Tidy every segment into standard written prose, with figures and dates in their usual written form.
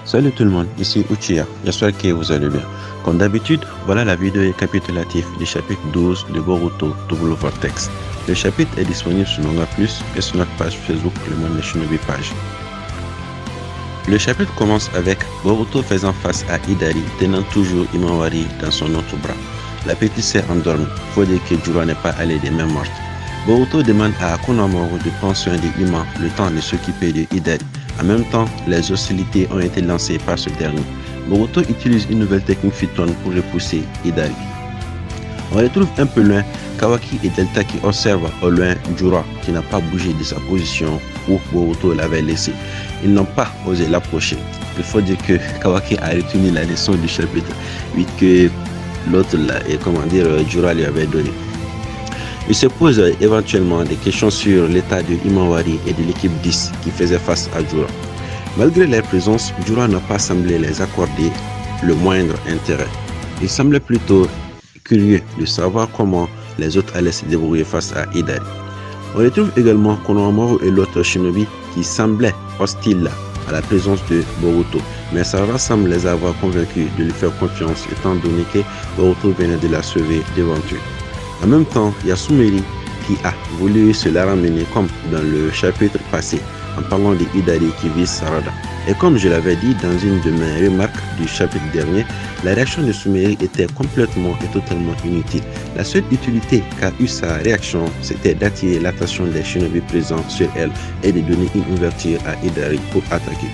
Salut tout le monde, ici Uchiha, j'espère que vous allez bien. Comme d'habitude, voilà la vidéo récapitulative du chapitre 12 de Boruto Double Vortex. Le chapitre est disponible sur Manga Plus et sur notre page Facebook Le Monde des Shinobi Page. Le chapitre commence avec Boruto faisant face à Hidari, tenant toujours Himawari dans son autre bras. La petite s'est endormie, faut dire que Juro n'est pas allé des mains mortes. Boruto demande à Konohamaru de prendre soin de Hima le temps de s'occuper de Hidari. En même temps, les hostilités ont été lancées par ce dernier. Boruto utilise une nouvelle technique Phyton pour repousser Hidari. On retrouve un peu loin Kawaki et Delta qui observent au loin Juro qui n'a pas bougé de sa position où Boruto l'avait laissé. Ils n'ont pas osé l'approcher. Il faut dire que Kawaki a retenu la leçon du chapitre 8 que l'autre, Juro lui avait donné. Il se pose éventuellement des questions sur l'état de Himawari et de l'équipe 10 qui faisait face à Juro. Malgré leur présence, Juro n'a pas semblé les accorder le moindre intérêt. Il semblait plutôt curieux de savoir comment les autres allaient se débrouiller face à Hidari. On retrouve également Konohamaru et l'autre shinobi qui semblaient hostiles à la présence de Boruto, mais Sarada semble les avoir convaincus de lui faire confiance étant donné que Boruto venait de la sauver devant eux. En même temps, il y a Sumeri qui a voulu se la ramener comme dans le chapitre passé en parlant de Hidari qui vise Sarada. Et comme je l'avais dit dans une de mes remarques du chapitre dernier, la réaction de Sumeri était complètement et totalement inutile. La seule utilité qu'a eu sa réaction, c'était d'attirer l'attention des shinobi présents sur elle et de donner une ouverture à Hidari pour attaquer.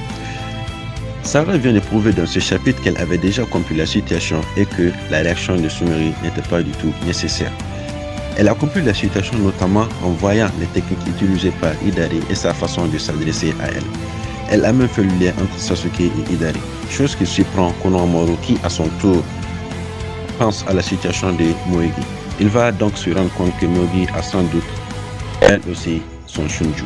Sarada vient de prouver dans ce chapitre qu'elle avait déjà compris la situation et que la réaction de Sumeri n'était pas du tout nécessaire. Elle a compris la situation notamment en voyant les techniques utilisées par Hidari et sa façon de s'adresser à elle. Elle a même fait le lien entre Sasuke et Hidari, chose qui surprend Konohamaru qui à son tour pense à la situation de Moegi. Il va donc se rendre compte que Moegi a sans doute elle aussi son shunju.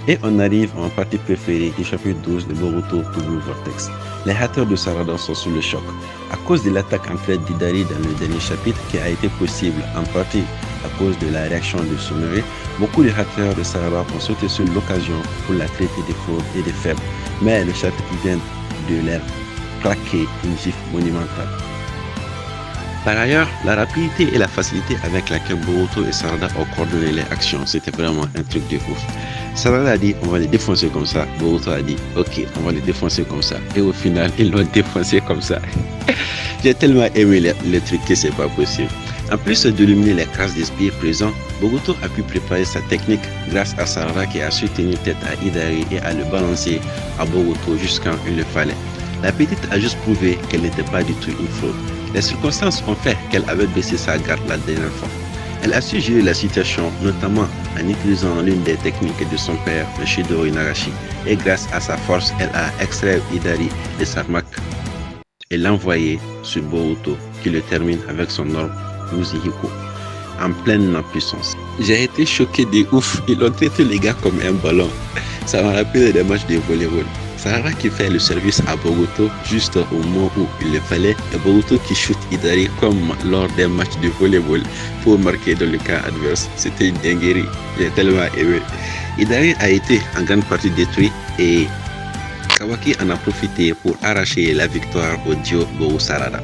Et on arrive à ma partie préférée du chapitre 12 de Boruto Double Vortex. Les haters de Sarada sont sous le choc. À cause de l'attaque en fait d'Hidari dans le dernier chapitre qui a été possible en partie à cause de la réaction de Sumeri, beaucoup de haters de Sarada ont sauté sur l'occasion pour la traiter de fraude et de faible. Mais le chapitre vient de leur claquer une gifle monumentale. Par ailleurs, la rapidité et la facilité avec laquelle Boruto et Sarada ont coordonné les actions, c'était vraiment un truc de ouf. Sarada a dit on va les défoncer comme ça, Boruto a dit ok on va les défoncer comme ça, et au final ils l'ont défoncé comme ça. J'ai tellement aimé le truc que c'est pas possible. En plus d'illuminer les classes d'esprit présents, Boruto a pu préparer sa technique grâce à Sarada qui a su tenir tête à Hidari et à le balancer à Boruto jusqu'à il le fallait. La petite a juste prouvé qu'elle n'était pas du tout une fraude. Les circonstances ont fait qu'elle avait baissé sa garde la dernière fois. Elle a su gérer la situation, notamment en utilisant l'une des techniques de son père, le Shidori Narashi, et grâce à sa force, elle a extrait Hidari de sa marque et l'envoyé sur Boruto, qui le termine avec son orbe Yuzihiko, en pleine puissance. J'ai été choqué de ouf, ils ont traité les gars comme un ballon. Ça m'a rappelé des matchs de volleyball. Sarada qui fait le service à Boruto juste au moment où il le fallait et Boruto qui shoot Hidari comme lors d'un match de volleyball pour marquer dans le camp adverse. C'était une dinguerie, j'ai tellement aimé. Hidari a été en grande partie détruit et Kawaki en a profité pour arracher la victoire au duo Boru-Sarada.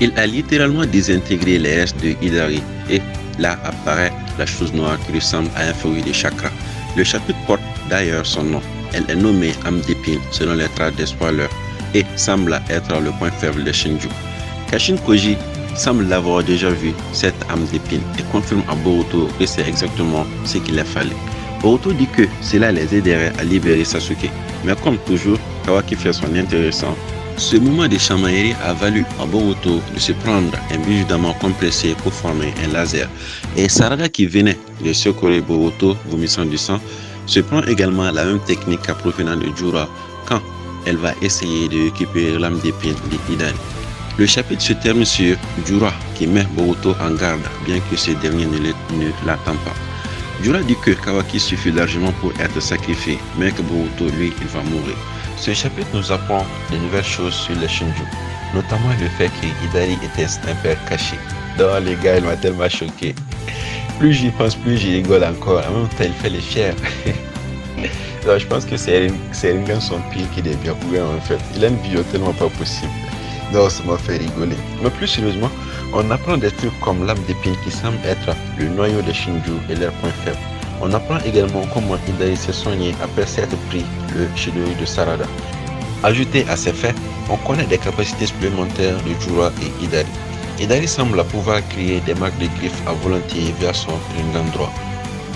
Il a littéralement désintégré les restes de Hidari et là apparaît la chose noire qui ressemble à un fruit de chakra. Le chapitre porte d'ailleurs son nom. Elle est nommée âme d'épine selon les traces des spoilers et semble être le point faible de Shinju. Kashin Koji semble l'avoir déjà vu, cette âme d'épine, et confirme à Boruto que c'est exactement ce qu'il a fallu. Boruto dit que cela les aiderait à libérer Sasuke, mais comme toujours, Kawaki fait son intéressant. Ce moment de chamaillerie a valu à Boruto de se prendre un bijou d'amour compressé pour former un laser, et Sarada qui venait de secourir Boruto vomissant du sang se prend également la même technique provenant de Juro quand elle va essayer de récupérer l'âme d'épine de Hidari. Le chapitre se termine sur Juro qui met Boruto en garde bien que ce dernier ne l'attend pas. Juro dit que Kawaki suffit largement pour être sacrifié mais que Boruto lui il va mourir. Ce chapitre nous apprend de nouvelles choses sur les Shinju, notamment le fait que Hidari était un père caché. Non les gars, il m'a tellement choqué. Plus j'y pense, plus j'y rigole encore. En même temps, il fait les fiers. Non, je pense que c'est Ringan son pire qui est bien courir en fait. Il a une bio tellement pas possible. Non, ça m'a fait rigoler. Mais plus sérieusement, on apprend des trucs comme l'âme d'épine qui semble être le noyau de Shinju et leur point faible. On apprend également comment Hidari s'est soigné après s'être pris le Chidori de Sarada. Ajouté à ces faits, on connaît des capacités supplémentaires de Jura et Hidari. Hidari semble pouvoir créer des marques de griffes à volonté via son Rinnegan droit.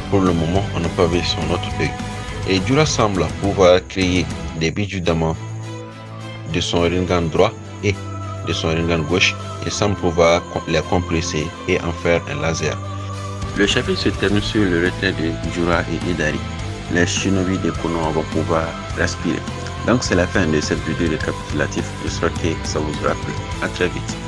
Pour le moment, on n'a pas vu son autre œil. Et Jura semble pouvoir créer des bijoux d'amant de son Rinnegan droit et de son Rinnegan gauche et semble pouvoir les compresser et en faire un laser. Le chapitre se termine sur le retrait de Jura et Hidari. Les shinobi de Konoha vont pouvoir respirer. Donc c'est la fin de cette vidéo récapitulative. J'espère que ça vous aura plu. À très vite.